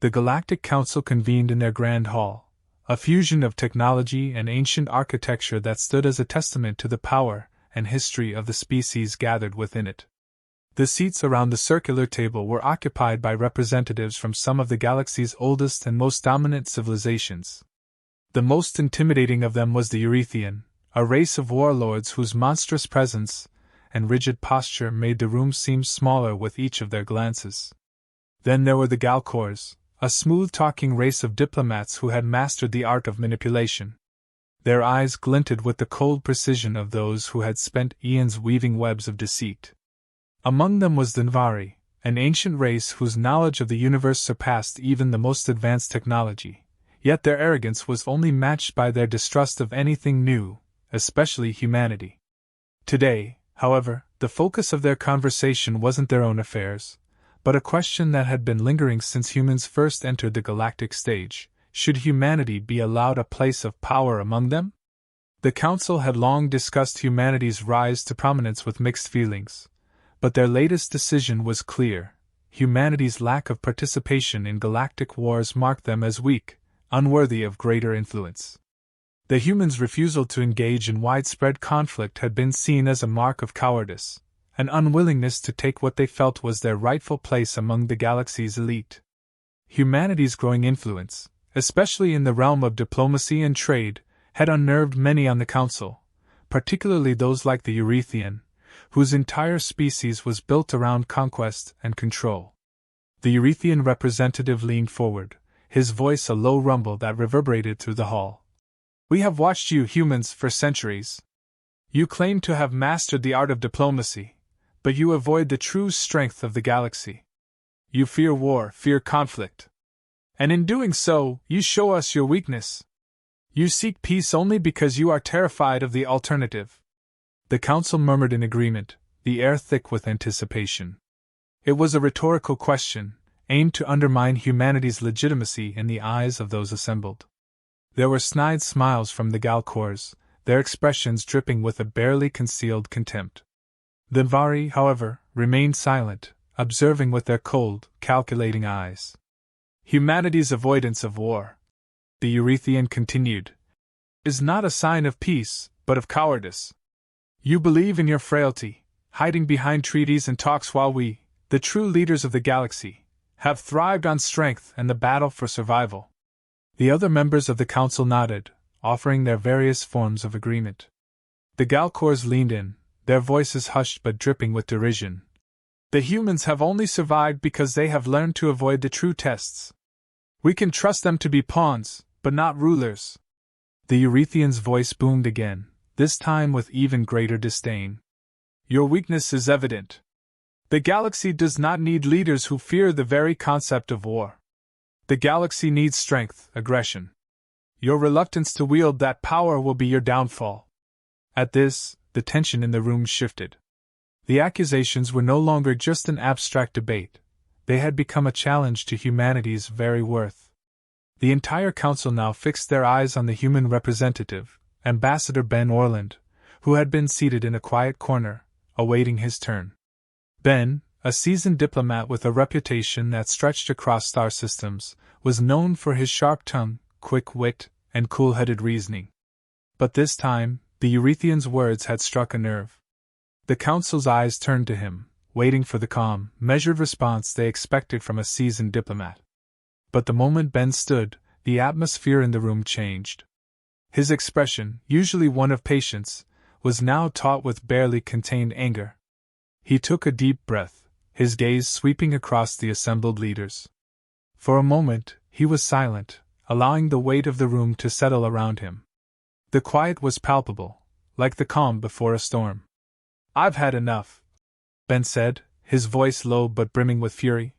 The Galactic Council convened in their grand hall, a fusion of technology and ancient architecture that stood as a testament to the power and history of the species gathered within it. The seats around the circular table were occupied by representatives from some of the galaxy's oldest and most dominant civilizations. The most intimidating of them was the Eurethian, a race of warlords whose monstrous presence and rigid posture made the room seem smaller with each of their glances. Then there were the Galcors, a smooth-talking race of diplomats who had mastered the art of manipulation. Their eyes glinted with the cold precision of those who had spent eons weaving webs of deceit. Among them was the Nvari, an ancient race whose knowledge of the universe surpassed even the most advanced technology, yet their arrogance was only matched by their distrust of anything new, especially humanity. Today, however, the focus of their conversation wasn't their own affairs, but a question that had been lingering since humans first entered the galactic stage: should humanity be allowed a place of power among them? The Council had long discussed humanity's rise to prominence with mixed feelings, but their latest decision was clear: humanity's lack of participation in galactic wars marked them as weak, unworthy of greater influence. The humans' refusal to engage in widespread conflict had been seen as a mark of cowardice, an unwillingness to take what they felt was their rightful place among the galaxy's elite. Humanity's growing influence, especially in the realm of diplomacy and trade, had unnerved many on the Council, particularly those like the Eurethian, whose entire species was built around conquest and control. The Eurethian representative leaned forward, his voice a low rumble that reverberated through the hall. "We have watched you humans for centuries. You claim to have mastered the art of diplomacy, but you avoid the true strength of the galaxy. You fear war, fear conflict. And in doing so, you show us your weakness. You seek peace only because you are terrified of the alternative." The Council murmured in agreement, the air thick with anticipation. It was a rhetorical question, aimed to undermine humanity's legitimacy in the eyes of those assembled. There were snide smiles from the Galcors, their expressions dripping with a barely concealed contempt. The Nvari, however, remained silent, observing with their cold, calculating eyes. "Humanity's avoidance of war," the Eurethian continued, "is not a sign of peace, but of cowardice. You believe in your frailty, hiding behind treaties and talks while we, the true leaders of the galaxy, have thrived on strength and the battle for survival." The other members of the Council nodded, offering their various forms of agreement. The Galcors leaned in, their voices hushed but dripping with derision. "The humans have only survived because they have learned to avoid the true tests. We can trust them to be pawns, but not rulers." The Eurethian's voice boomed again, this time with even greater disdain. "Your weakness is evident. The galaxy does not need leaders who fear the very concept of war. The galaxy needs strength, aggression. Your reluctance to wield that power will be your downfall." At this, the tension in the room shifted. The accusations were no longer just an abstract debate, they had become a challenge to humanity's very worth. The entire Council now fixed their eyes on the human representative, Ambassador Ben Orland, who had been seated in a quiet corner, awaiting his turn. Ben, a seasoned diplomat with a reputation that stretched across star systems, was known for his sharp tongue, quick wit, and cool-headed reasoning. But this time, the Eurethian's words had struck a nerve. The Council's eyes turned to him, waiting for the calm, measured response they expected from a seasoned diplomat. But the moment Ben stood, the atmosphere in the room changed. His expression, usually one of patience, was now taut with barely contained anger. He took a deep breath, his gaze sweeping across the assembled leaders. For a moment, he was silent, allowing the weight of the room to settle around him. The quiet was palpable, like the calm before a storm. "I've had enough," Ben said, his voice low but brimming with fury.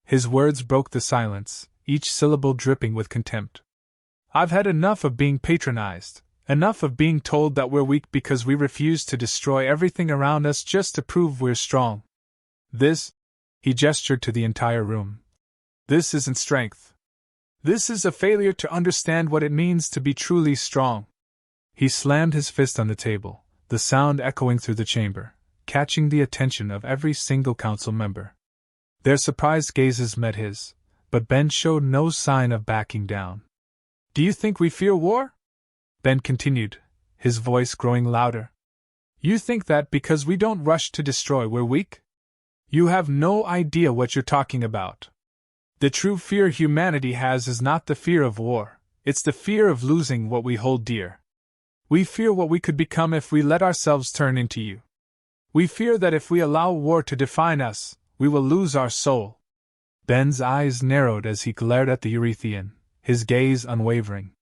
His words broke the silence, each syllable dripping with contempt. "I've had enough of being patronized, enough of being told that we're weak because we refuse to destroy everything around us just to prove we're strong. This," he gestured to the entire room, "this isn't strength. This is a failure to understand what it means to be truly strong." He slammed his fist on the table, the sound echoing through the chamber, catching the attention of every single council member. Their surprised gazes met his, But Ben showed no sign of backing down. Do you think we fear war? Ben continued, his voice growing louder. You think that because we don't rush to destroy we're weak? You have no idea what you're talking about. The true fear humanity has is not the fear of war, it's the fear of losing what we hold dear. We fear what we could become if we let ourselves turn into you. We fear that if we allow war to define us, we will lose our soul. Ben's eyes narrowed as he glared at the Eurythian, his gaze unwavering.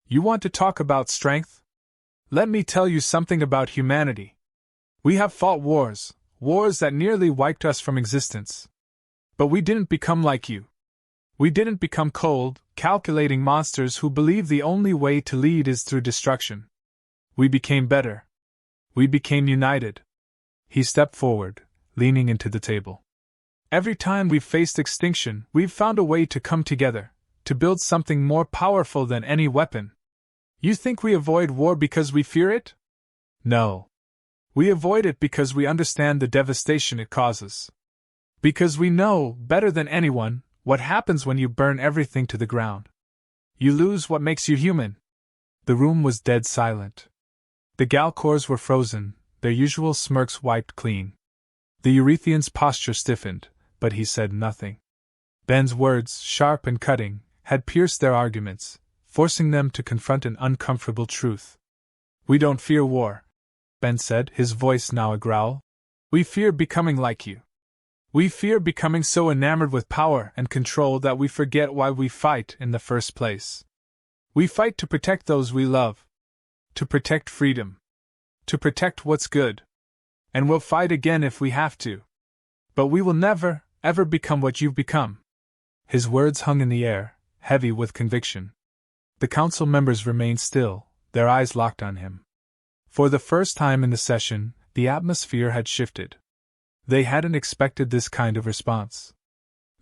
You want to talk about strength? Let me tell you something about humanity. We have fought wars that nearly wiped us from existence. But we didn't become like you. We didn't become cold, calculating monsters who believe the only way to lead is through destruction. We became better. We became united. He stepped forward, leaning into the table. Every time we've faced extinction, we've found a way to come together, to build something more powerful than any weapon. You think we avoid war because we fear it? No. We avoid it because we understand the devastation it causes. Because we know, better than anyone, what happens when you burn everything to the ground. You lose what makes you human. The room was dead silent. The Galcors were frozen, their usual smirks wiped clean. The Eurythian's posture stiffened, but he said nothing. Ben's words, sharp and cutting, had pierced their arguments, forcing them to confront an uncomfortable truth. We don't fear war, Ben said, his voice now a growl. We fear becoming like you. We fear becoming so enamored with power and control that we forget why we fight in the first place. We fight to protect those we love. To protect freedom. To protect what's good. And we'll fight again if we have to. But we will never, ever become what you've become. His words hung in the air, heavy with conviction. The council members remained still, their eyes locked on him. For the first time in the session, the atmosphere had shifted. They hadn't expected this kind of response.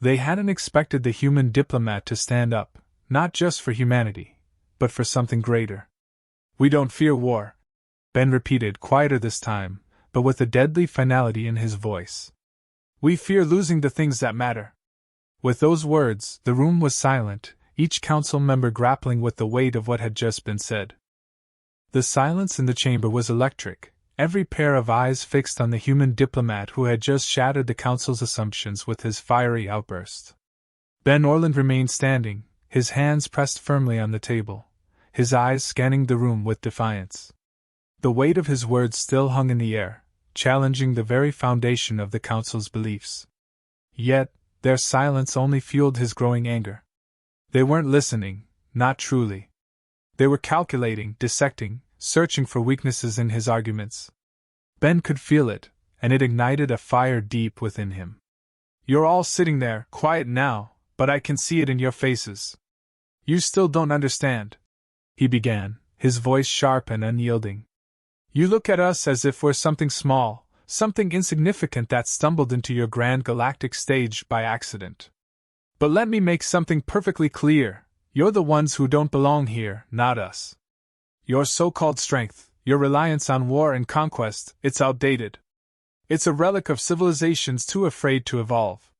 They hadn't expected the human diplomat to stand up, not just for humanity, but for something greater. We don't fear war, Ben repeated, quieter this time, but with a deadly finality in his voice. We fear losing the things that matter. With those words, the room was silent, each council member grappling with the weight of what had just been said. The silence in the chamber was electric, every pair of eyes fixed on the human diplomat who had just shattered the council's assumptions with his fiery outburst. Ben Orland remained standing, his hands pressed firmly on the table, his eyes scanning the room with defiance. The weight of his words still hung in the air, challenging the very foundation of the council's beliefs. Yet, their silence only fueled his growing anger. They weren't listening, not truly. They were calculating, dissecting, searching for weaknesses in his arguments. Ben could feel it, and it ignited a fire deep within him. You're all sitting there, quiet now, but I can see it in your faces. You still don't understand, he began, his voice sharp and unyielding. You look at us as if we're something small, something insignificant that stumbled into your grand galactic stage by accident. But let me make something perfectly clear, you're the ones who don't belong here, not us. Your so-called strength, your reliance on war and conquest, it's outdated. It's a relic of civilizations too afraid to evolve.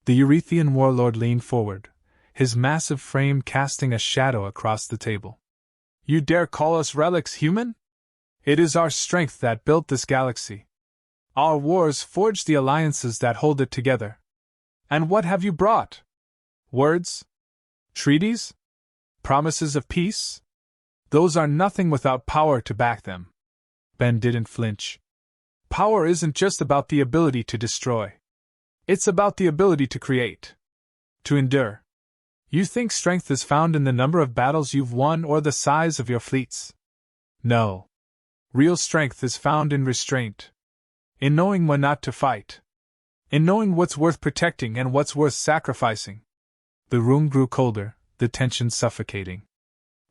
The Eurythian warlord leaned forward, his massive frame casting a shadow across the table. You dare call us relics, human? It is our strength that built this galaxy. Our wars forged the alliances that hold it together. And what have you brought? Words? Treaties? Promises of peace? Those are nothing without power to back them. Ben didn't flinch. Power isn't just about the ability to destroy. It's about the ability to create. To endure. You think strength is found in the number of battles you've won or the size of your fleets? No. Real strength is found in restraint. In knowing when not to fight. In knowing what's worth protecting and what's worth sacrificing. The room grew colder, the tension suffocating.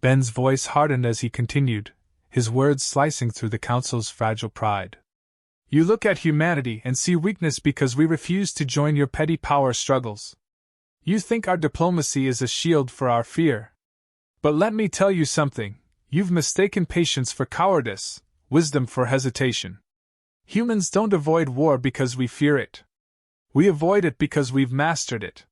Ben's voice hardened as he continued, his words slicing through the council's fragile pride. You look at humanity and see weakness because we refuse to join your petty power struggles. You think our diplomacy is a shield for our fear. But let me tell you something, you've mistaken patience for cowardice, wisdom for hesitation. Humans don't avoid war because we fear it. We avoid it because we've mastered it.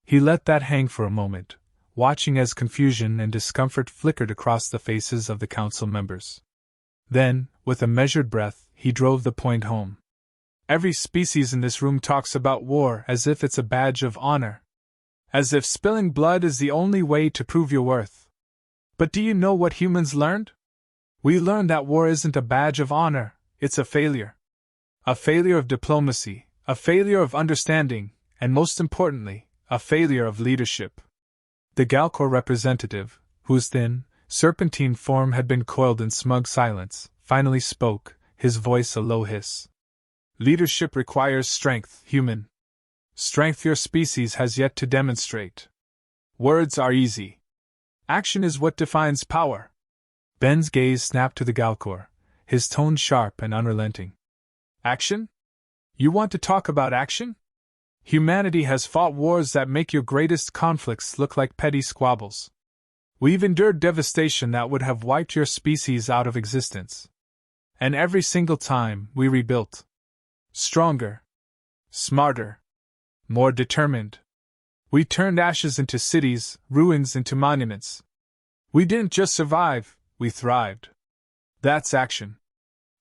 He let that hang for a moment, watching as confusion and discomfort flickered across the faces of the council members. Then, with a measured breath, he drove the point home. Every species in this room talks about war as if it's a badge of honor. As if spilling blood is the only way to prove your worth. But do you know what humans learned? We learned that war isn't a badge of honor, it's a failure. A failure of diplomacy, a failure of understanding, and most importantly, a failure of leadership. The Galcor representative, whose thin, serpentine form had been coiled in smug silence, finally spoke, his voice a low hiss. Leadership requires strength, human. Strength your species has yet to demonstrate. Words are easy. Action is what defines power. Ben's gaze snapped to the Galcor, his tone sharp and unrelenting. Action? You want to talk about action? Humanity has fought wars that make your greatest conflicts look like petty squabbles. We've endured devastation that would have wiped your species out of existence. And every single time, we rebuilt. Stronger. Smarter. More determined. We turned ashes into cities, ruins into monuments. We didn't just survive, we thrived. That's action.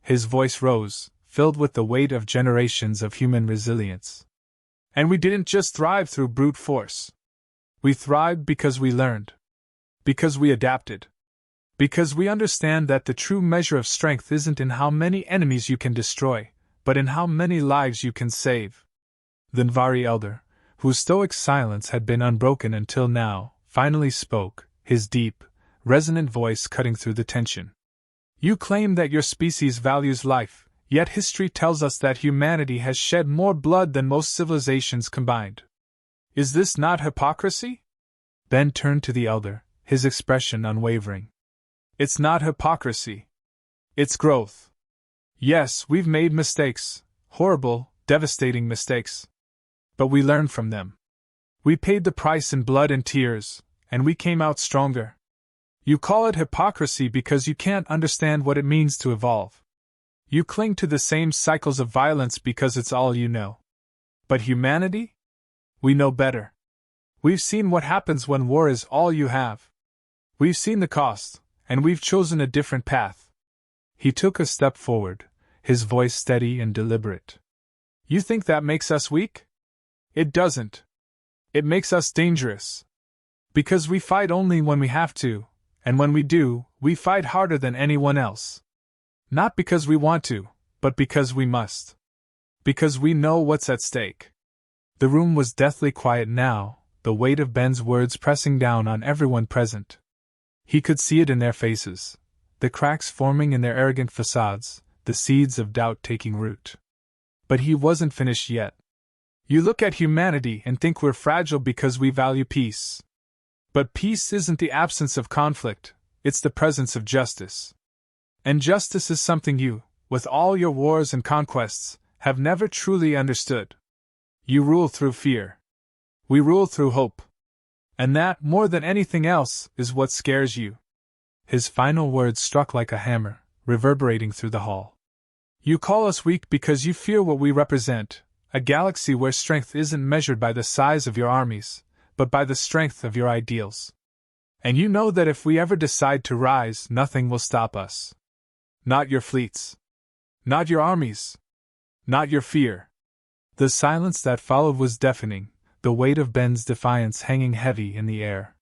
His voice rose, filled with the weight of generations of human resilience. And we didn't just thrive through brute force. We thrived because we learned. Because we adapted. Because we understand that the true measure of strength isn't in how many enemies you can destroy, but in how many lives you can save. The Nvari elder, whose stoic silence had been unbroken until now, finally spoke, his deep, resonant voice cutting through the tension. You claim that your species values life, yet history tells us that humanity has shed more blood than most civilizations combined. Is this not hypocrisy? Ben turned to the elder, his expression unwavering. It's not hypocrisy. It's growth. Yes, we've made mistakes, horrible, devastating mistakes. But we learned from them. We paid the price in blood and tears, and we came out stronger. You call it hypocrisy because you can't understand what it means to evolve. You cling to the same cycles of violence because it's all you know. But humanity? We know better. We've seen what happens when war is all you have. We've seen the cost, and we've chosen a different path. He took a step forward, his voice steady and deliberate. You think that makes us weak? It doesn't. It makes us dangerous. Because we fight only when we have to, and when we do, we fight harder than anyone else. Not because we want to, but because we must. Because we know what's at stake. The room was deathly quiet now, the weight of Ben's words pressing down on everyone present. He could see it in their faces, the cracks forming in their arrogant facades, the seeds of doubt taking root. But he wasn't finished yet. You look at humanity and think we're fragile because we value peace. But peace isn't the absence of conflict, it's the presence of justice. And justice is something you, with all your wars and conquests, have never truly understood. You rule through fear. We rule through hope. And that, more than anything else, is what scares you. His final words struck like a hammer, reverberating through the hall. You call us weak because you fear what we represent, a galaxy where strength isn't measured by the size of your armies, but by the strength of your ideals. And you know that if we ever decide to rise, nothing will stop us. Not your fleets. Not your armies. Not your fear. The silence that followed was deafening, the weight of Ben's defiance hanging heavy in the air.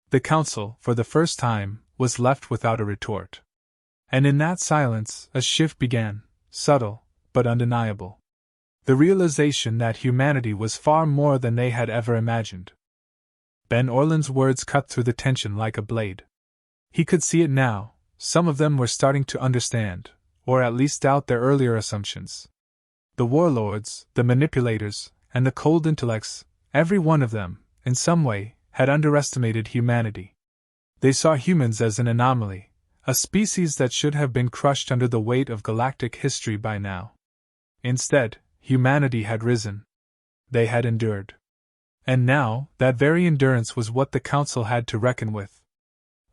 The council, for the first time, was left without a retort. And in that silence, a shift began, subtle, but undeniable. The realization that humanity was far more than they had ever imagined. Ben Orland's words cut through the tension like a blade. He could see it now, some of them were starting to understand, or at least doubt their earlier assumptions. The warlords, the manipulators, and the cold intellects, every one of them, in some way, had underestimated humanity. They saw humans as an anomaly, a species that should have been crushed under the weight of galactic history by now. Instead, humanity had risen. They had endured. And now, that very endurance was what the Council had to reckon with.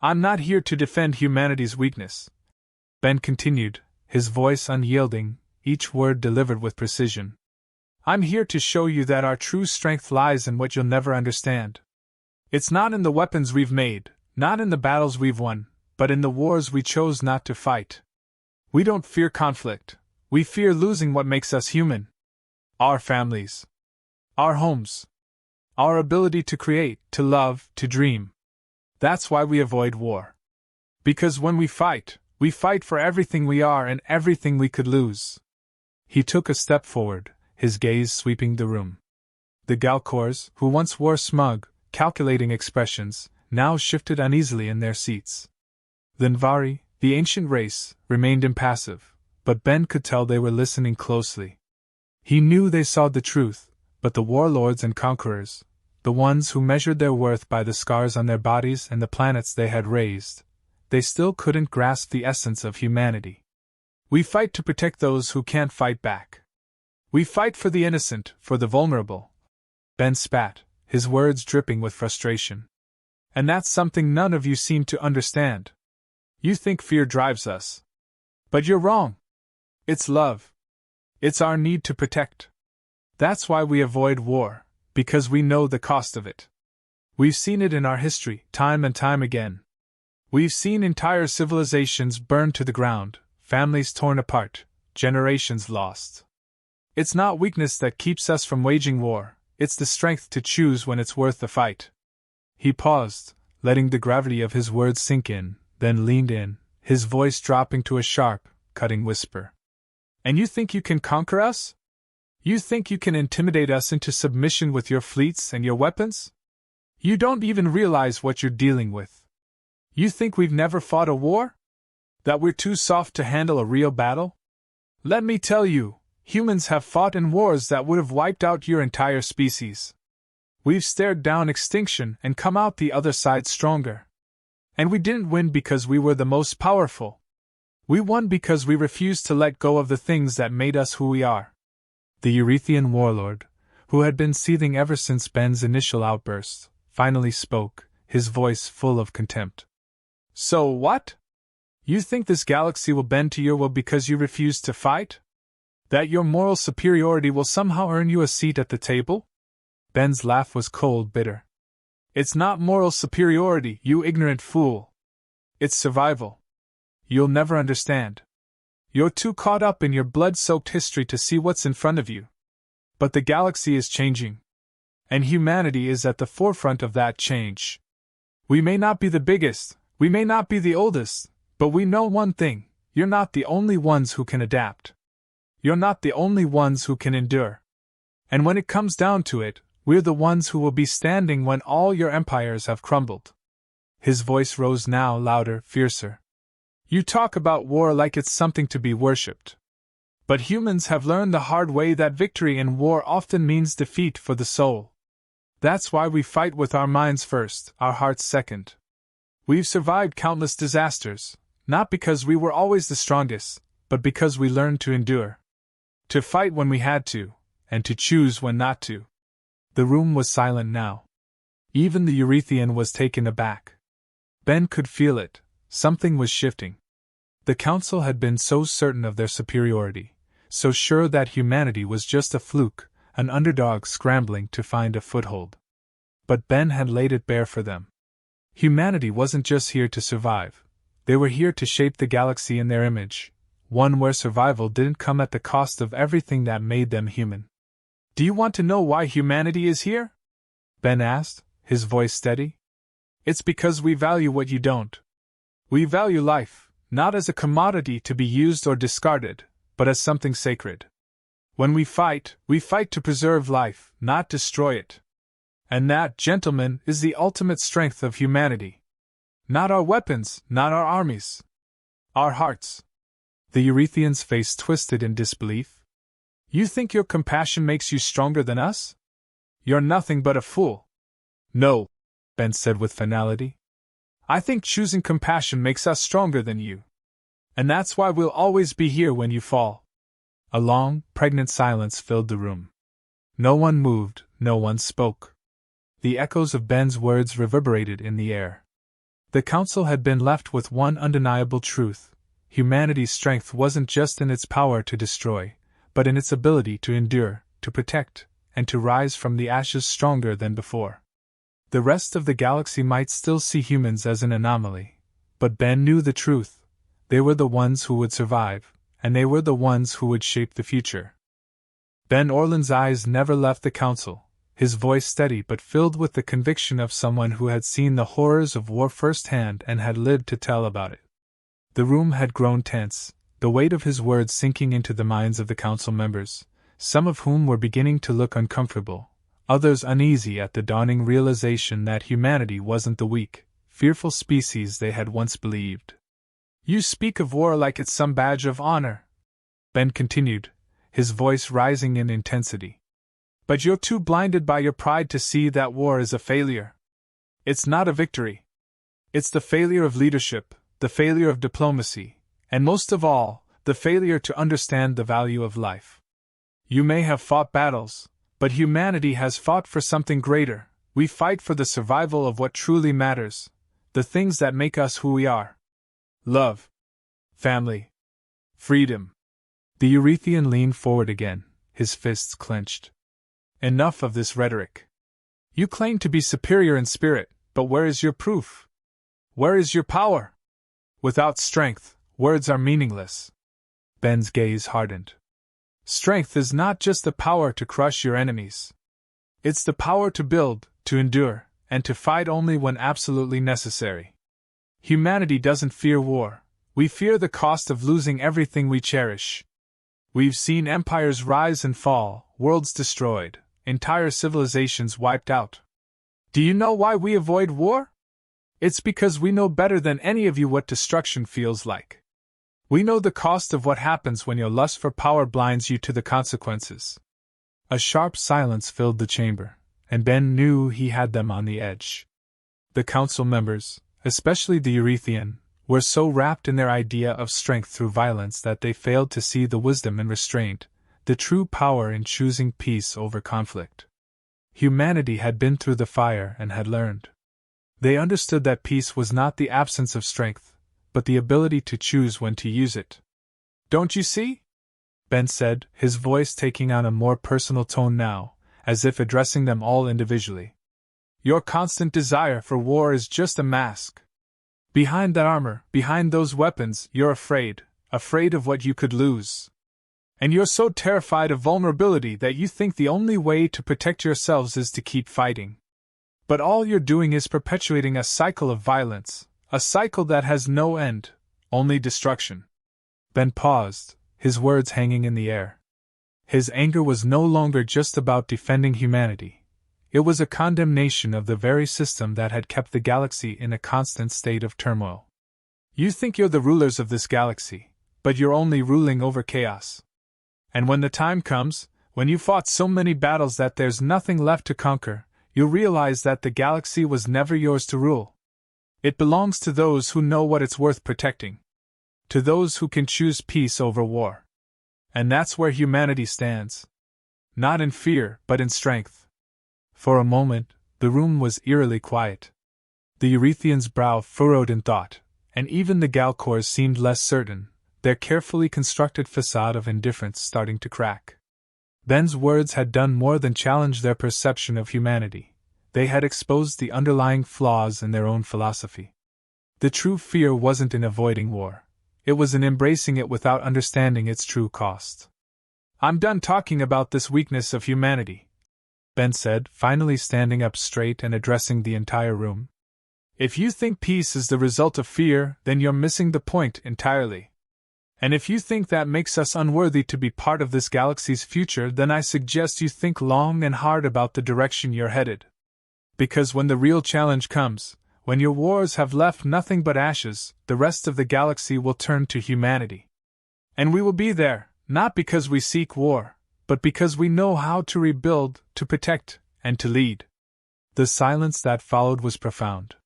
I'm not here to defend humanity's weakness, Ben continued, his voice unyielding, each word delivered with precision. I'm here to show you that our true strength lies in what you'll never understand. It's not in the weapons we've made, not in the battles we've won, but in the wars we chose not to fight. We don't fear conflict. We fear losing what makes us human. Our families. Our homes. Our ability to create, to love, to dream. That's why we avoid war. Because when we fight for everything we are and everything we could lose. He took a step forward, his gaze sweeping the room. The Galcors, who once wore smug, calculating expressions, now shifted uneasily in their seats. The Nvari, the ancient race, remained impassive, but Ben could tell they were listening closely. He knew they saw the truth, but the warlords and conquerors, the ones who measured their worth by the scars on their bodies and the planets they had raised, they still couldn't grasp the essence of humanity. We fight to protect those who can't fight back. We fight for the innocent, for the vulnerable. Ben spat, his words dripping with frustration. And that's something none of you seem to understand. You think fear drives us. But you're wrong. It's love. It's our need to protect. That's why we avoid war, because we know the cost of it. We've seen it in our history, time and time again. We've seen entire civilizations burned to the ground, families torn apart, generations lost. It's not weakness that keeps us from waging war, it's the strength to choose when it's worth the fight. He paused, letting the gravity of his words sink in, then leaned in, his voice dropping to a sharp, cutting whisper. And you think you can conquer us? You think you can intimidate us into submission with your fleets and your weapons? You don't even realize what you're dealing with. You think we've never fought a war? That we're too soft to handle a real battle? Let me tell you, humans have fought in wars that would have wiped out your entire species. We've stared down extinction and come out the other side stronger. And we didn't win because we were the most powerful. We won because we refused to let go of the things that made us who we are. The Eurethian warlord, who had been seething ever since Ben's initial outburst, finally spoke, his voice full of contempt. So what? You think this galaxy will bend to your will because you refuse to fight? That your moral superiority will somehow earn you a seat at the table? Ben's laugh was cold, bitter. It's not moral superiority, you ignorant fool. It's survival. You'll never understand. You're too caught up in your blood-soaked history to see what's in front of you. But the galaxy is changing. And humanity is at the forefront of that change. We may not be the biggest, we may not be the oldest, but we know one thing, you're not the only ones who can adapt. You're not the only ones who can endure. And when it comes down to it, we're the ones who will be standing when all your empires have crumbled. His voice rose now louder, fiercer. You talk about war like it's something to be worshipped. But humans have learned the hard way that victory in war often means defeat for the soul. That's why we fight with our minds first, our hearts second. We've survived countless disasters, not because we were always the strongest, but because we learned to endure. To fight when we had to, and to choose when not to. The room was silent now. Even the Eurethian was taken aback. Ben could feel it, something was shifting. The council had been so certain of their superiority, so sure that humanity was just a fluke, an underdog scrambling to find a foothold. But Ben had laid it bare for them. Humanity wasn't just here to survive, they were here to shape the galaxy in their image, one where survival didn't come at the cost of everything that made them human. Do you want to know why humanity is here? Ben asked, his voice steady. It's because we value what you don't. We value life, not as a commodity to be used or discarded, but as something sacred. When we fight to preserve life, not destroy it. And that, gentlemen, is the ultimate strength of humanity. Not our weapons, not our armies. Our hearts. The Eurethian's face twisted in disbelief. You think your compassion makes you stronger than us? You're nothing but a fool. No, Ben said with finality. I think choosing compassion makes us stronger than you. And that's why we'll always be here when you fall. A long, pregnant silence filled the room. No one moved, no one spoke. The echoes of Ben's words reverberated in the air. The council had been left with one undeniable truth. Humanity's strength wasn't just in its power to destroy, but in its ability to endure, to protect, and to rise from the ashes stronger than before. The rest of the galaxy might still see humans as an anomaly, but Ben knew the truth. They were the ones who would survive, and they were the ones who would shape the future. Ben Orland's eyes never left the council, his voice steady but filled with the conviction of someone who had seen the horrors of war firsthand and had lived to tell about it. The room had grown tense, the weight of his words sinking into the minds of the council members, some of whom were beginning to look uncomfortable, others uneasy at the dawning realization that humanity wasn't the weak, fearful species they had once believed. "You speak of war like it's some badge of honor," Ben continued, his voice rising in intensity. "But you're too blinded by your pride to see that war is a failure. It's not a victory. It's the failure of leadership, the failure of diplomacy, and most of all, the failure to understand the value of life. You may have fought battles, but humanity has fought for something greater. We fight for the survival of what truly matters, the things that make us who we are. Love, family, freedom." The Eurethian leaned forward again, his fists clenched. "Enough of this rhetoric. You claim to be superior in spirit, but where is your proof? Where is your power? Without strength, words are meaningless." Ben's gaze hardened. "Strength is not just the power to crush your enemies. It's the power to build, to endure, and to fight only when absolutely necessary. Humanity doesn't fear war. We fear the cost of losing everything we cherish. We've seen empires rise and fall, worlds destroyed, entire civilizations wiped out. Do you know why we avoid war? It's because we know better than any of you what destruction feels like. We know the cost of what happens when your lust for power blinds you to the consequences." A sharp silence filled the chamber, and Ben knew he had them on the edge. The council members, especially the Eurethian, were so wrapped in their idea of strength through violence that they failed to see the wisdom in restraint, the true power in choosing peace over conflict. Humanity had been through the fire and had learned. They understood that peace was not the absence of strength, but the ability to choose when to use it. "Don't you see?" Ben said, his voice taking on a more personal tone now, as if addressing them all individually. "Your constant desire for war is just a mask. Behind that armor, behind those weapons, you're afraid of what you could lose. And you're so terrified of vulnerability that you think the only way to protect yourselves is to keep fighting. But all you're doing is perpetuating a cycle of violence, a cycle that has no end, only destruction." Ben paused, his words hanging in the air. His anger was no longer just about defending humanity. It was a condemnation of the very system that had kept the galaxy in a constant state of turmoil. "You think you're the rulers of this galaxy, but you're only ruling over chaos. And when the time comes, when you fought so many battles that there's nothing left to conquer, you'll realize that the galaxy was never yours to rule. It belongs to those who know what it's worth protecting. To those who can choose peace over war. And that's where humanity stands. Not in fear, but in strength." For a moment, the room was eerily quiet. The Eurethian's brow furrowed in thought, and even the Galcors seemed less certain, their carefully constructed facade of indifference starting to crack. Ben's words had done more than challenge their perception of humanity. They had exposed the underlying flaws in their own philosophy. The true fear wasn't in avoiding war. It was in embracing it without understanding its true cost. "I'm done talking about this weakness of humanity," Ben said, finally standing up straight and addressing the entire room. "If you think peace is the result of fear, then you're missing the point entirely. And if you think that makes us unworthy to be part of this galaxy's future, then I suggest you think long and hard about the direction you're headed. Because when the real challenge comes, when your wars have left nothing but ashes, the rest of the galaxy will turn to humanity. And we will be there, not because we seek war, but because we know how to rebuild, to protect, and to lead." The silence that followed was profound.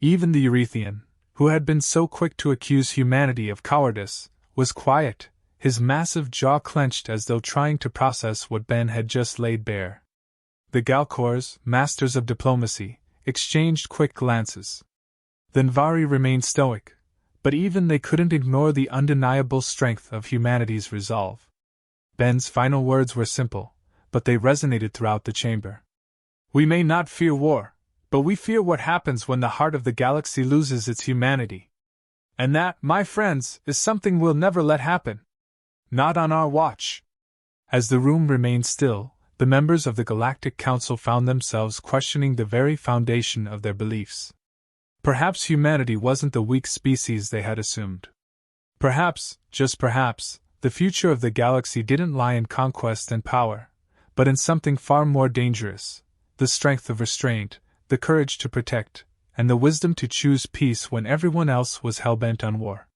Even the Eurethian, who had been so quick to accuse humanity of cowardice, was quiet, his massive jaw clenched as though trying to process what Ben had just laid bare. The Galcors, masters of diplomacy, exchanged quick glances. The Nvari remained stoic, but even they couldn't ignore the undeniable strength of humanity's resolve. Ben's final words were simple, but they resonated throughout the chamber. We may not fear war, but we fear what happens when the heart of the galaxy loses its humanity. And that, my friends, is something we'll never let happen. Not on our watch. As the room remained still, the members of the Galactic Council found themselves questioning the very foundation of their beliefs. Perhaps humanity wasn't the weak species they had assumed. Perhaps, just perhaps, the future of the galaxy didn't lie in conquest and power, but in something far more dangerous: the strength of restraint, the courage to protect, and the wisdom to choose peace when everyone else was hell-bent on war.